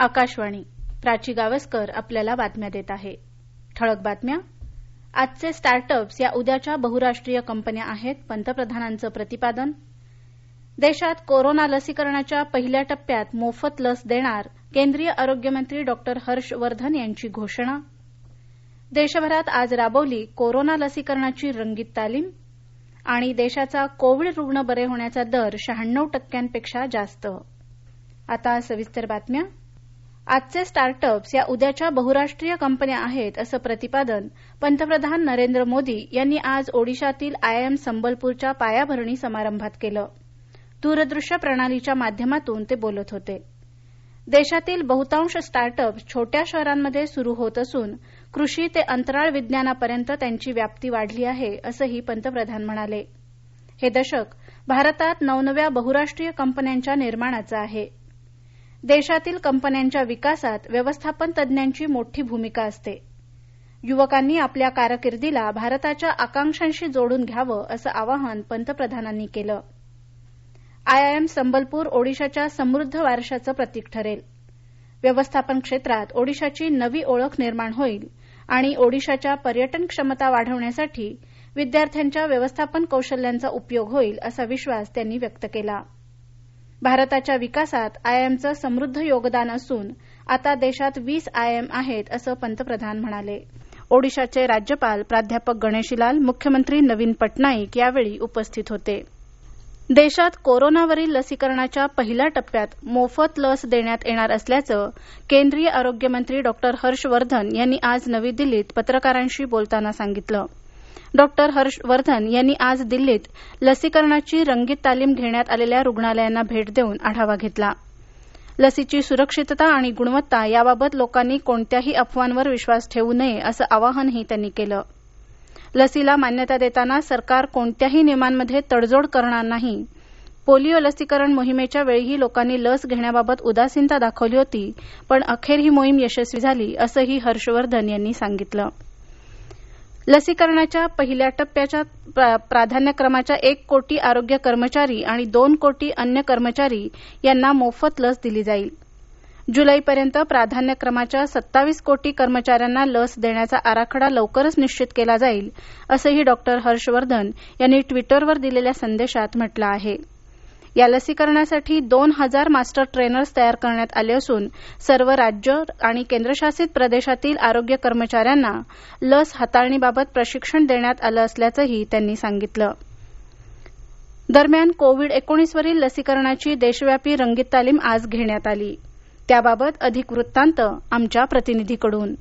आकाशवाणी. प्राची गावस्कर आपल्याला बातम्या देत आहे. ठळक बातम्या. आजचे स्टार्टअप्स या उद्याच्या बहुराष्ट्रीय कंपन्या आहेत, पंतप्रधानांचं प्रतिपादन. देशात कोरोना लसीकरणाच्या पहिल्या टप्प्यात मोफत लस देणार, केंद्रीय आरोग्यमंत्री डॉक्टर हर्ष वर्धन यांची घोषणा. देशभरात आज राबवली कोरोना लसीकरणाची रंगीत तालीम. आणि देशाचा कोविड रुग्ण बरे होण्याचा दर 96% जास्त. आता सविस्तर बातम्या. आजचे स्टार्टअप्स या उद्याच्या बहुराष्ट्रीय कंपन्या आहेत असं प्रतिपादन पंतप्रधान नरेंद्र मोदी यांनी आज ओडिशातील आयआयएम संबलपूरच्या पायाभरणी समारंभात केलं. दूरदृश्य प्रणालीच्या माध्यमातून ते बोलत होते. देशातील बहुतांश स्टार्टअप्स छोट्या शहरांमध्ये सुरू होत असून कृषी ते अंतराळ विज्ञानापर्यंत त्यांची व्याप्ती वाढली आहे असंही पंतप्रधान म्हणाले. हे दशक भारतात नवनव्या बहुराष्ट्रीय कंपन्यांच्या निर्माणाचं आहे. देशातील कंपन्यांच्या विकासात व्यवस्थापन तज्ज्ञांची मोठी भूमिका असते. युवकांनी आपल्या कारकिर्दीला भारताच्या आकांक्षांशी जोडून घ्यावं असं आवाहन पंतप्रधानांनी केलं. आयआयएम संबलपूर ओडिशाच्या समृद्ध वारशाचं प्रतीक ठरेल. व्यवस्थापन क्षेत्रात ओडिशाची नवी ओळख निर्माण होईल आणि ओडिशाच्या पर्यटन क्षमता वाढवण्यासाठी विद्यार्थ्यांच्या व्यवस्थापन कौशल्यांचा उपयोग होईल असा विश्वास त्यांनी व्यक्त केला. भारताच्या विकासात आयआयएमचं समृद्ध योगदान असून आता देशात 20 आयआयएम आहेत असं पंतप्रधान म्हणाले. ओडिशाचे राज्यपाल प्राध्यापक गणेशीलाल, मुख्यमंत्री नवीन पटनाईक यावेळी उपस्थित होते. देशात कोरोनावरील लसीकरणाच्या पहिल्या टप्प्यात मोफत लस देण्यात येणार असल्याचं केंद्रीय आरोग्यमंत्री डॉक्टर हर्ष वर्धन यांनी आज नवी दिल्लीत पत्रकारांशी बोलताना सांगितलं. डॉक्टर हर्ष वर्धन यांनी आज दिल्लीत लसीकरणाची रंगीत तालीम घेण्यात आलेल्या रुग्णालयांना भेट देऊन आढावा घेतला. लसीची सुरक्षितता आणि गुणवत्ता याबाबत लोकांनी कोणत्याही अफवांवर विश्वास ठेवू नये असं आवाहनही त्यांनी केलं. लसीला मान्यता देताना सरकार कोणत्याही नियमांमध्ये तडजोड करणार नाही. पोलिओ लसीकरण मोहिमेच्या वेळीही लोकांनी लस घेण्याबाबत उदासीनता दाखवली होती, पण अखेर ही मोहीम यशस्वी झाली असंही हर्षवर्धन यांनी सांगितलं. लसीकरणाच्या पहिल्या टप्प्याच्या प्राधान्यक्रमाच्या 1 कोटी आरोग्य कर्मचारी आणि 2 कोटी अन्य कर्मचारी यांना मोफत लस दिली जाईल. जुलैपर्यंत प्राधान्यक्रमाच्या 27 कोटी कर्मचाऱ्यांना लस देण्याचा आराखडा लवकरच निश्चित केला जाईल असंही डॉक्टर हर्षवर्धन यांनी ट्विटरवर दिलेल्या संदेशात म्हटलं आहे. या लसीकरणासाठी 2000 मास्टर ट्रेनर्स तयार करण्यात आले असून सर्व राज्य आणि केंद्रशासित प्रदेशातील आरोग्य कर्मचाऱ्यांना लस हाताळणीबाबत प्रशिक्षण देण्यात आलं असल्याचंही त्यांनी सांगितलं. दरम्यान कोविड-19 वरील लसीकरणाची देशव्यापी रंगीत तालीम आज घेण्यात आली. त्याबाबत अधिक वृत्तांत आमच्या प्रतिनिधीकडून.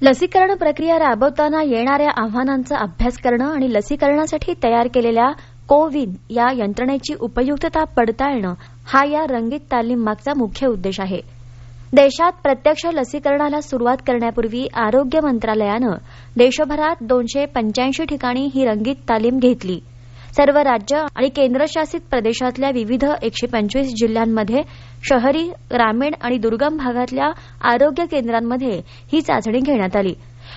लसीकरण प्रक्रिया राबवताना येणाऱ्या आव्हानांचा अभ्यास करणं आणि लसीकरणासाठी तयार केलेल्या कोविन या यंत्रणेची उपयुक्तता पडताळणं हा या रंगीत तालीम मागचा मुख्य उद्देश आहे. देशात प्रत्यक्ष लसीकरणाला सुरुवात करण्यापूर्वी आरोग्य मंत्रालयानं देशभरात 285 ठिकाणी ही रंगीत तालीम घेतली. सर्व राज्य आणि केंद्रशासित प्रदेशातल्या विविध 125 जिल्ह्यांमध्ये शहरी, ग्रामीण आणि दुर्गम भागातल्या आरोग्य केंद्रांमध्ये ही चाचणी घेण्यात आली.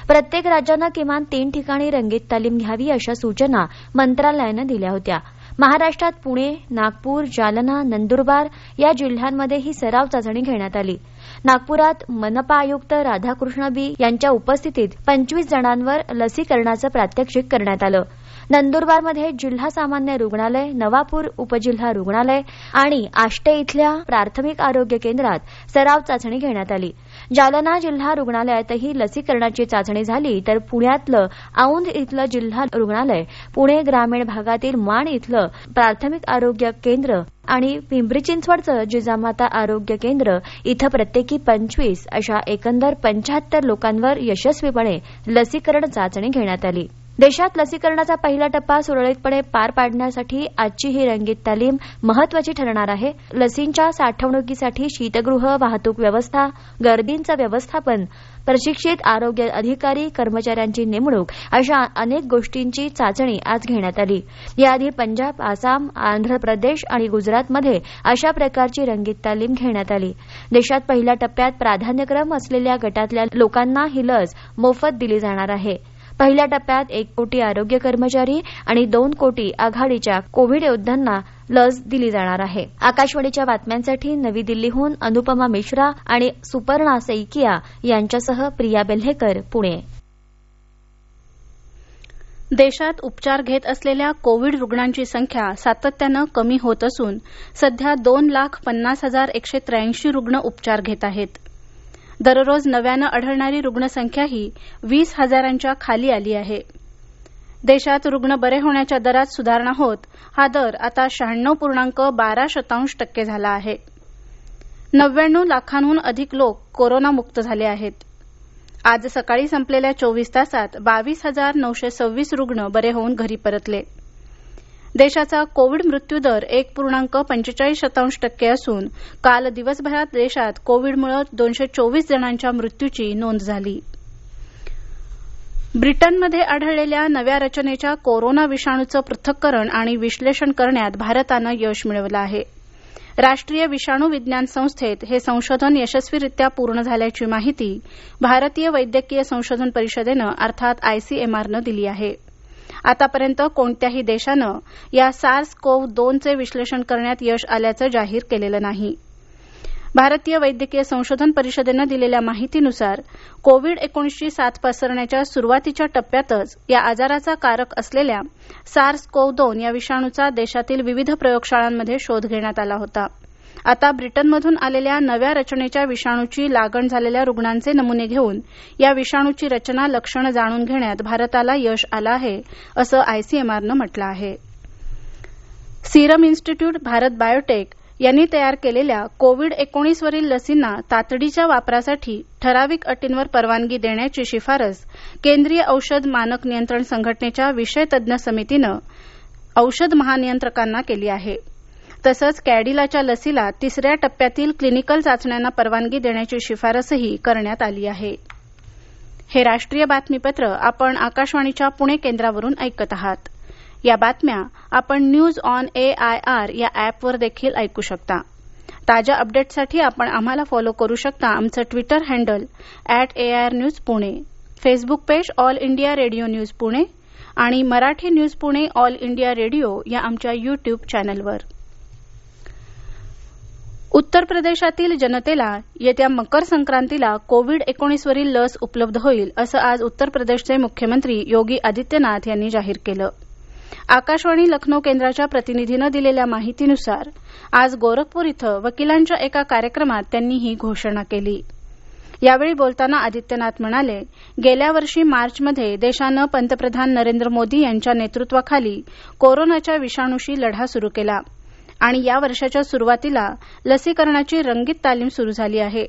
प्रत्येक राज्यानं किमान 3 ठिकाणी रंगीत तालीम घ्यावी अशा सूचना मंत्रालयानं दिल्या होत्या. महाराष्ट्रात पुणे, नागपूर, जालना, नंदुरबार या जिल्ह्यांमध्ये ही सराव चाचणी घेण्यात आली. नागपुरात मनपा आयुक्त राधाकृष्ण बी यांच्या उपस्थितीत 25 जणांवर लसीकरणाचं प्रात्यक्षिक करण्यात आलं. नंदुरबारमध्ये जिल्हा सामान्य रुग्णालय, नवापूर उपजिल्हा रुग्णालय आणि आष्टे इथल्या प्राथमिक आरोग्य केंद्रात सराव चाचणी घेण्यात आली. जालना जिल्हा रुग्णालयातही लसीकरणाची चाचणी झाली, तर पुण्यातलं औंध इथलं जिल्हा रुग्णालय, पुणे ग्रामीण भागातील माण इथलं प्राथमिक आरोग्य केंद्र आणि पिंपरी चिंचवडचं जिजामाता आरोग्य केंद्र इथं प्रत्येकी 25 अशा एकंदर 75 लोकांवर यशस्वीपणे लसीकरण चाचणी घेण्यात आली. देशात लसीकरणाचा पहिला टप्पा सुरळीतपणे पार पाडण्यासाठी आजची ही रंगीत तालीम महत्वाची ठरणार आहे. लसींच्या साठवणुकीसाठी शीतगृह, वाहतूक व्यवस्था, गर्दींचं व्यवस्थापन, प्रशिक्षित आरोग्य अधिकारी कर्मचाऱ्यांची नेमणूक अशा अनेक गोष्टींची चाचणी आज घेण्यात आली. याआधी पंजाब, आसाम, आंध्र प्रदेश आणि गुजरातमध्ये अशा प्रकारची रंगीत तालीम घेण्यात आली. देशात पहिल्या टप्प्यात प्राधान्यक्रम असलेल्या गटातल्या लोकांना ही लस मोफत दिली जाणार आहे. पहिल्या टप्प्यात 1 कोटी आरोग्य कर्मचारी आणि 2 कोटी आघाडीच्या कोविड योद्ध्यांना लस दिली जाणार आहे. आकाशवाणीच्या बातम्यांसाठी नवी दिल्लीहून अनुपमा मिश्रा आणि सुपर्णा सैकिया यांच्यासह प्रिया बेल्हेकर, पुणे. देशात उपचार घेत असलेल्या कोविड रुग्णांची संख्या सातत्यानं कमी होत असून सध्या 2,50,183 रुग्ण उपचार घेत आहेत. दररोज नव्यानं आढळणारी रुग्णसंख्याही 20,000च्या खाली आली आहे. देशात रुग्ण बरे होण्याच्या दरात सुधारणा होत हा दर आता 96.12% झाला आहे. 99 लाखांहून अधिक लोक कोरोनामुक्त झाले आहेत. आज सकाळी संपलेल्या 24 तासात 22,926 रुग्ण बरे होऊन घरी परतले. देशाचा कोविड मृत्यूदर 1.45% असून काल दिवसभरात देशात कोविडमुळे 224 जणांच्या मृत्यूची नोंद झाली. ब्रिटनमध्ये आढळलेल्या नव्या रचनेच्या कोरोना विषाणूचं पृथक्करण आणि विश्लेषण करण्यात भारतानं यश मिळवलं आहे. राष्ट्रीय विषाणू विज्ञान संस्थेत हे संशोधन यशस्वीरित्या पूर्ण झाल्याची माहिती भारतीय वैद्यकीय संशोधन परिषदेनं अर्थात ICMRनं दिली आहे. आतापर्यंत कोणत्याही देशानं या SARS-CoV-2चे विश्लेषण करण्यात यश आल्याचं जाहीर केलेलं नाही. भारतीय वैद्यकीय संशोधन परिषदेनं दिलेल्या माहितीनुसार कोविड-19ची साथ पसरण्याच्या सुरुवातीच्या टप्प्यातच या आजाराचा कारक असलेल्या SARS-CoV-2 या विषाणूचा देशातील विविध प्रयोगशाळांमध्ये शोध घेण्यात आला होता. आता ब्रिटनमधून आलेल्या नव्या रचनेच्या विषाणूची लागण झालेल्या रुग्णांचे नमुने घेऊन या विषाणूची रचना, लक्षणं जाणून घेण्यात भारताला यश आलं आहे, असं ICMRनं म्हटलं आहे. सिरम इन्स्टिट्यूट भारत बायोटेक यांनी तयार केलेल्या कोविड-19 वरील लसींना तातडीच्या वापरासाठी ठराविक अटींवर परवानगी देण्याची शिफारस केंद्रीय औषध मानक नियंत्रण संघटनेच्या विषय तज्ज्ञ समितीनं औषध महानियंत्रकांना केली आहे. तसंच कॅडिलाच्या लसीला 3ऱ्या टप्प्यातील क्लिनिकल चाचण्यांना परवानगी देण्याची शिफारसही करण्यात आली आहे. हे राष्ट्रीय बातमीपत्र आपण आकाशवाणीच्या पुणे केंद्रावरून ऐकत आहात. या बातम्या आपण न्यूज ऑन AIR या ऍपवर देखील ऐकू शकता. ताज्या अपडेट्ससाठी आपण आम्हाला फॉलो करू शकता. आमचं Twitter handle @AIRNews Pune, Facebook page All India Radio news Pune आणि Marathi news Pune All India Radio या आमच्या युट्यूब चॅनलवर. उत्तर प्रदेशातील जनतेला येत्या मकर संक्रांतीला कोविड-19 वरील लस उपलब्ध होईल असं आज उत्तर प्रदेशचे मुख्यमंत्री योगी आदित्यनाथ यांनी जाहीर केलं. आकाशवाणी लखनौ केंद्राच्या प्रतिनिधीनं दिलेल्या माहितीनुसार आज गोरखपूर इथं वकिलांच्या एका कार्यक्रमात त्यांनी ही घोषणा केली. यावेळी बोलताना आदित्यनाथ म्हणाले, गेल्या वर्षी मार्चमध्ये देशानं पंतप्रधान नरेंद्र मोदी यांच्या नेतृत्वाखाली कोरोनाच्या विषाणूशी लढा सुरू केला आणि या वर्षाच्या सुरुवातीला लसीकरणाची रंगीत तालीम सुरू झाली आहे.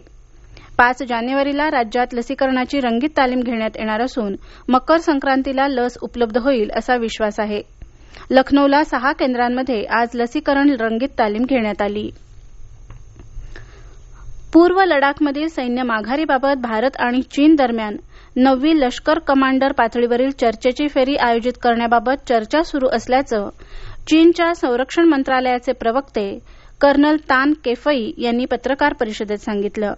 5 जानेवारीला राज्यात लसीकरणाची रंगीत तालीम घेण्यात येणार असून मकर संक्रांतीला लस उपलब्ध होईल असा विश्वास आहे. लखनौला 6 केंद्रांमध्ये आज लसीकरण रंगीत तालीम घेण्यात आली. पूर्व लडाखमधील सैन्य माघारीबाबत भारत आणि चीन दरम्यान 9वी लष्कर कमांडर पातळीवरील चर्चेची फेरी आयोजित करण्याबाबत चर्चा सुरू असल्याचं चीनच्या संरक्षण मंत्रालयाचे प्रवक्ते कर्नल तान केफई यांनी पत्रकार परिषदेत सांगितलं.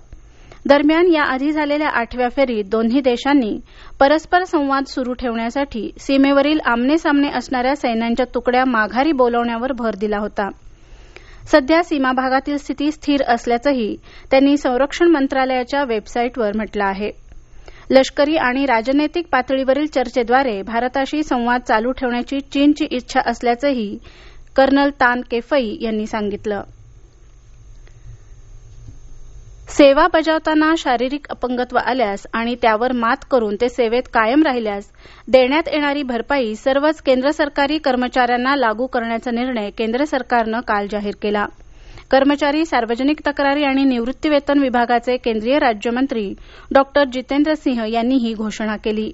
दरम्यान याआधी झालेल्या 8व्या फेरीत दोन्ही देशांनी परस्पर संवाद सुरू ठेवण्यासाठी सीमेवरील आमने सामने असणाऱ्या सैन्यांच्या तुकड्या माघारी बोलावण्यावर भर दिला होता. सध्या सीमा भागातील स्थिती स्थिर असल्याचंही त्यांनी संरक्षण मंत्रालयाच्या वेबसाईटवर म्हटलं आहे. लष्करी आणि राजनैतिक पातळीवरील चर्चेद्वारे भारताशी संवाद चालू ठेवण्याची चीनची इच्छा असल्याचंही कर्नल तान केफई यांनी सांगितलं. सेवा बजावताना शारीरिक अपंगत्व आल्यास आणि त्यावर मात करून ते सेवेत कायम राहिल्यास देण्यात येणारी भरपाई सर्वच केंद्र सरकारी कर्मचाऱ्यांना लागू करण्याचा निर्णय केंद्र सरकारनं काल जाहीर केला. कर्मचारी, सार्वजनिक तक्रारी आणि निवृत्तीवेतन विभागाचे केंद्रीय राज्यमंत्री डॉ. जितेंद्र सिंह यांनी ही घोषणा केली.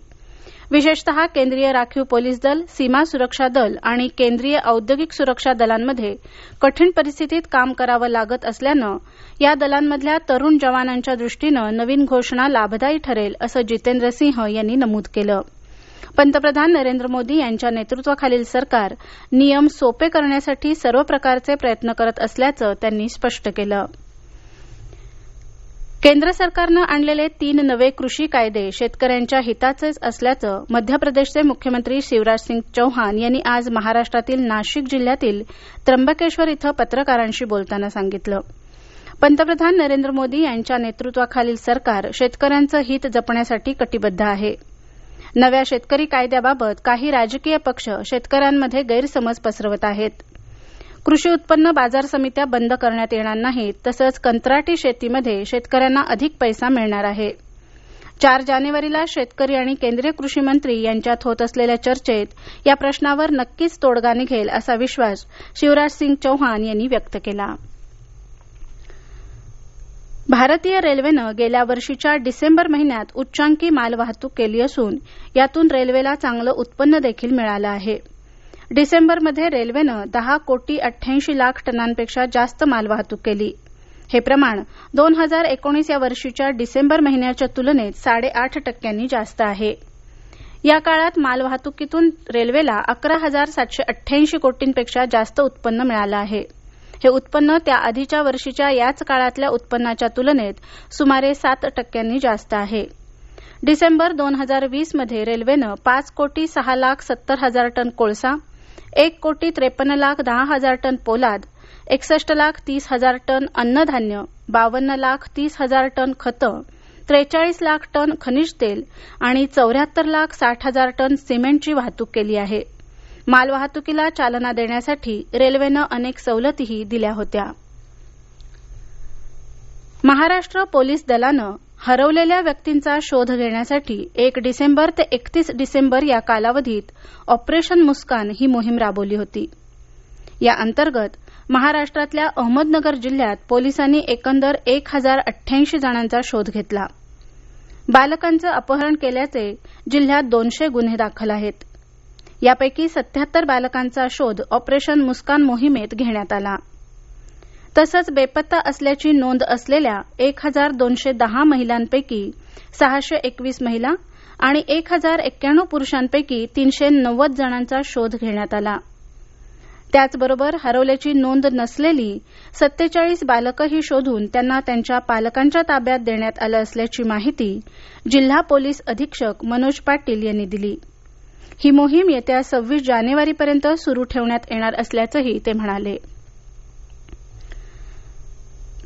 विशेषतः केंद्रीय राखीव पोलीस दल, सीमा सुरक्षा दल आणि केंद्रीय औद्योगिक सुरक्षा दलांमध्ये कठीण परिस्थितीत काम करावं लागत असल्यानं या दलांमधल्या तरुण जवानांच्या दृष्टीनं नवीन घोषणा लाभदायी ठरेल असं जितेंद्र सिंह यांनी नमूद केलं. पंतप्रधान नरेंद्र मोदी यांच्या नेतृत्वाखालील सरकार नियम सोपे करण्यासाठी सर्व प्रकारचे प्रयत्न करत असल्याचं त्यांनी स्पष्ट केलं. केंद्र सरकारनं आणलेले 3 नवे कृषी कायदे शेतकऱ्यांच्या हिताचेच असल्याचं मध्य प्रदेशचे मुख्यमंत्री शिवराजसिंग चौहान यांनी आज महाराष्ट्रातील नाशिक जिल्ह्यातील त्र्यंबकेश्वर इथं पत्रकारांशी बोलताना सांगितलं. पंतप्रधान नरेंद्र मोदी यांच्या नेतृत्वाखालील सरकार शेतकऱ्यांचं हित जपण्यासाठी कटिबद्ध आहे. नव्या शेतकरी कायद्याबाबत काही राजकीय पक्ष शेतकऱ्यांमध्ये गैरसमज पसरवत आहेत. कृषी उत्पन्न बाजार समित्या बंद करण्यात येणार नाहीत, तसंच कंत्राटी शेतीमध्ये शेतकऱ्यांना अधिक पैसा मिळणार आहे. 4 जानेवारीला शेतकरी आणि केंद्रीय कृषी मंत्री यांच्यात होत असलेल्या चर्चेत या प्रश्नावर नक्कीच तोडगा निघेल असा विश्वास शिवराजसिंग चौहान यांनी व्यक्त केला. भारतीय रेल्वेनं गेल्या वर्षीच्या डिसेंबर महिन्यात उच्चांकी मालवाहतूक केली असून यातून रेल्वेला चांगलं उत्पन्न देखील मिळालं आहे. डिसेंबरमध्ये रेल्वेनं 10,88,00,000 टनांपेक्षा जास्त मालवाहतूक केली. हे प्रमाण 2019 या वर्षीच्या डिसेंबर महिन्याच्या तुलनेत 8.5% जास्त आहे. या काळात मालवाहतुकीतून रेल्वेला 11,788 कोटींपेक्षा जास्त उत्पन्न मिळालं आहे. हे उत्पन्न त्या आधीच्या वर्षीच्या याच काळातल्या उत्पन्नाच्या तुलनेत सुमारे 7% जास्त आहे. डिसेंबर 2020 मध्ये रेल्वेनं 5,06,70,000 टन कोळसा, 1,53,10,000 टन पोलाद, 61,30,000 टन अन्नधान्य, 52,30,000 टन खतं, 43 लाख टन खनिज तेल आणि 74,60,000 टन सिमेंटची वाहतूक केली आहे. मालवाहतुकीला चालना देण्यासाठी रेल्वेनं अनेक सवलतीही दिल्या होत्या. महाराष्ट्र पोलीस दलानं हरवलेल्या व्यक्तींचा शोध घेण्यासाठी 1 डिसेंबर ते 31 डिसेंबर या कालावधीत ऑपरेशन मुस्कान ही मोहीम राबवली होती. या अंतर्गत महाराष्ट्रातल्या अहमदनगर जिल्ह्यात पोलिसांनी एकंदर 1,088 जणांचा शोध घेतला. बालकांचं अपहरण केल्याचे जिल्ह्यात 200 गुन्हे दाखल आहेत. यापैकी 77 बालकांचा शोध ऑपरेशन मुस्कान मोहिमेत घेण्यात आला. तसंच बेपत्ता असल्याची नोंद असलेल्या 1,210 महिलांपैकी 621 महिला आणि 1,091 पुरुषांपैकी 390 जणांचा शोध घेण्यात आला. त्याचबरोबर हरवल्याची नोंद नसलेली 47 बालकंही शोधून त्यांना त्यांच्या पालकांच्या ताब्यात देण्यात आलं असल्याची माहिती जिल्हा पोलीस अधीक्षक मनोज पाटील यांनी दिली. ही मोहीम येत्या 26 जानेवारीपर्यंत सुरू ठेवण्यात येणार असल्याचंही ते म्हणाले.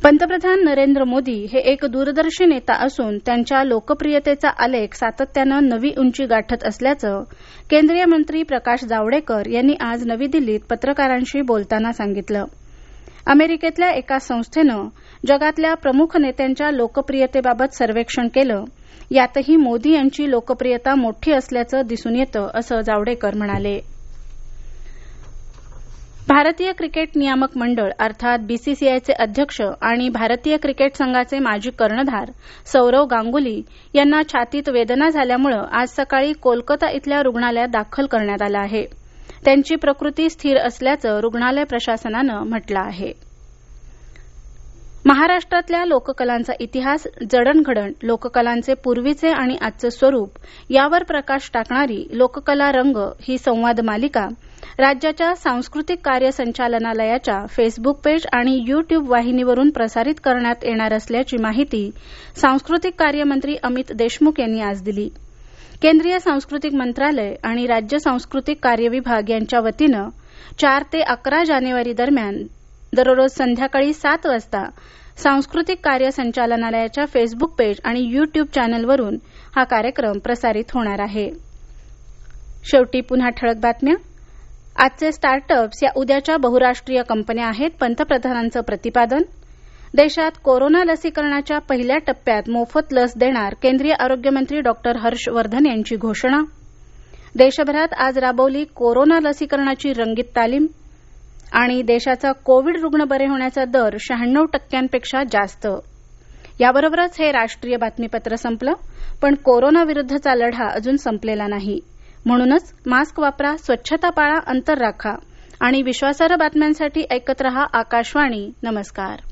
पंतप्रधान नरेंद्र मोदी हे एक दूरदर्शी नेता असून त्यांच्या लोकप्रियतेचा आलेख सातत्यानं नवी उंची गाठत असल्याचं केंद्रीय मंत्री प्रकाश जावडेकर यांनी आज नवी दिल्लीत पत्रकारांशी बोलताना सांगितलं. अमेरिकेतल्या एका संस्थेनं जगातल्या प्रमुख नेत्यांच्या लोकप्रियतेबाबत सर्वेक्षण केलं. यातही मोदी यांची लोकप्रियता मोठी असल्याचं दिसून येतं असं जावडेकर म्हणाले. भारतीय क्रिकेट नियामक मंडळ अर्थात बीसीसीआयचे अध्यक्ष आणि भारतीय क्रिकेट संघाचे माजी कर्णधार सौरव गांगुली यांना छातीत वेदना झाल्यामुळे आज सकाळी कोलकाता इथल्या रुग्णालयात दाखल करण्यात आलं आहे. त्यांची प्रकृती स्थिर असल्याचं रुग्णालय प्रशासनानं म्हटलं आहे. महाराष्ट्रातल्या लोककलांचा इतिहास, जडणघडण, लोककलांचे पूर्वीचे आणि आजचे स्वरूप यावर प्रकाश टाकणारी लोककला रंग ही संवाद मालिका राज्याच्या सांस्कृतिक कार्य संचालनालयाच्या फेसबुक पेज आणि युट्यूब वाहिनीवरून प्रसारित करण्यात येणार असल्याची माहिती सांस्कृतिक कार्य मंत्री अमित देशमुख यांनी आज दिली. केंद्रीय सांस्कृतिक मंत्रालय आणि राज्य सांस्कृतिक कार्य विभाग यांच्या वतीनं 4 ते 11 जानेवारी दरम्यान दररोज संध्याकाळी 7 वाजता सांस्कृतिक कार्य संचालनालयाच्या फेसबुक पेज आणि युट्यूब चॅनलवरून हा कार्यक्रम प्रसारित होणार आहे. शेवटी पुन्हा ठळक बातम्या. आजचे स्टार्टअप्स या उद्याच्या बहुराष्ट्रीय कंपन्या आहेत, पंतप्रधानांचं प्रतिपादन. देशात कोरोना लसीकरणाच्या पहिल्या टप्प्यात मोफत लस देणार केंद्रीय आरोग्यमंत्री डॉक्टर हर्षवर्धन यांची घोषणा. देशभरात आज राबवली कोरोना लसीकरणाची रंगीत तालीम. आणि देशाचा कोविड रुग्ण बरे होण्याचा दर 96% जास्त. याबरोबरच हे राष्ट्रीय बातमीपत्र संपलं. पण कोरोनाविरुद्धचा लढा अजून संपलेला नाही. म्हणूनच मास्क वापरा, स्वच्छता पाळा, अंतर राखा आणि विश्वासार्ह बातम्यांसाठी ऐकत रहा आकाशवाणी. नमस्कार.